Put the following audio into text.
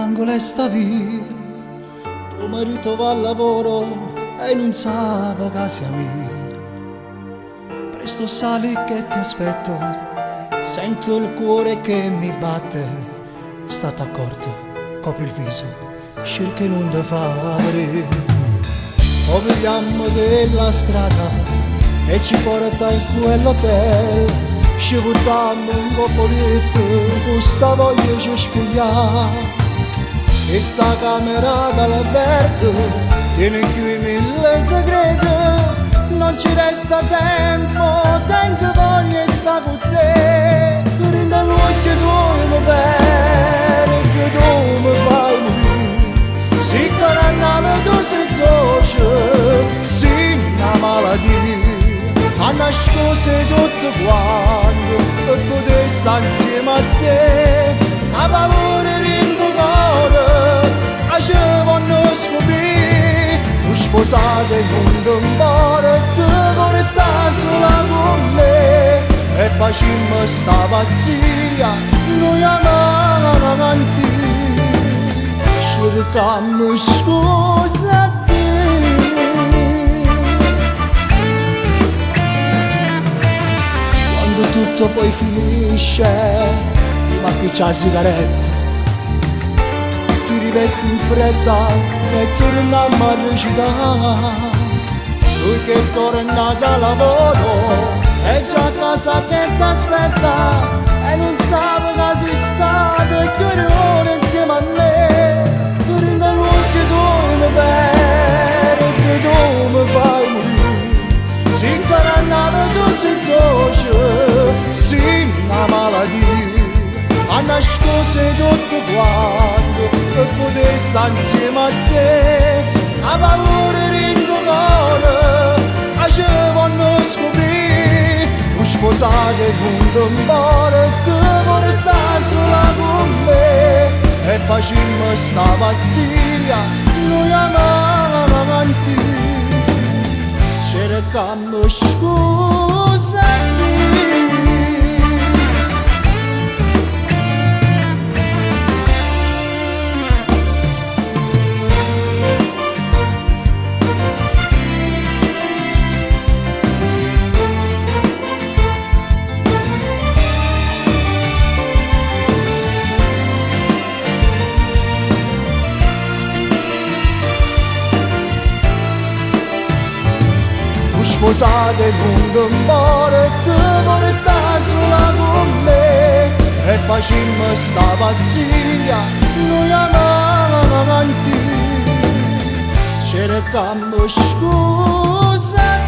l'angolo stavi, tuo marito va al lavoro e non sa che siamo. Presto sali che ti aspetto, sento il cuore che mi batte. State accorto, copri il viso, cerca non ti fa vedere. O vediamo della strada e ci porta in quell'hotel. Ci buttiamo un coppoletto, questa voglia ci spogliamo. E sta camera dall'albergo tiene qui 1000 segreti. Non ci resta tempo, tengo voglia e sta con te. Rinda l'occhio tu mi perdi, tu mi fai morire. Si carannale tu sei dolce, si una malattia. A nascose tutto quanto, per poter stare insieme a te. A valore rinda cuore, a ci vanno scoprire. Non sposate non ti muore, te vuoi stare sola con me. E facciamo sta pazzia, noi amiamo avanti. Cercammo scusa a te. Quando tutto poi finisce, prima che c'è la sigaretta, ti rivesti in fretta e torniamo a recitare. Lui che torna da lavoro è già a casa che ti aspetta e non sa che sei stato e che ore insieme a me. Tu rinda l'occhio tu mi perdi, tu mi fai morire. Si carannata tu sei dolce, si una malattia. A nascose tutto quanto per poter stare insieme a te. A valore rinda cuore, a ci vanno scoprire. Non sposate non ti muore, te vuoi stare sola con me. E facciamo sta pazzia, noi amiamo avanti. Cercammo scusa a te. Sposate non ti muore, te vuoi stare sola con me. E facciamo sta pazzia, noi amiamo avanti. Cercammo scusa.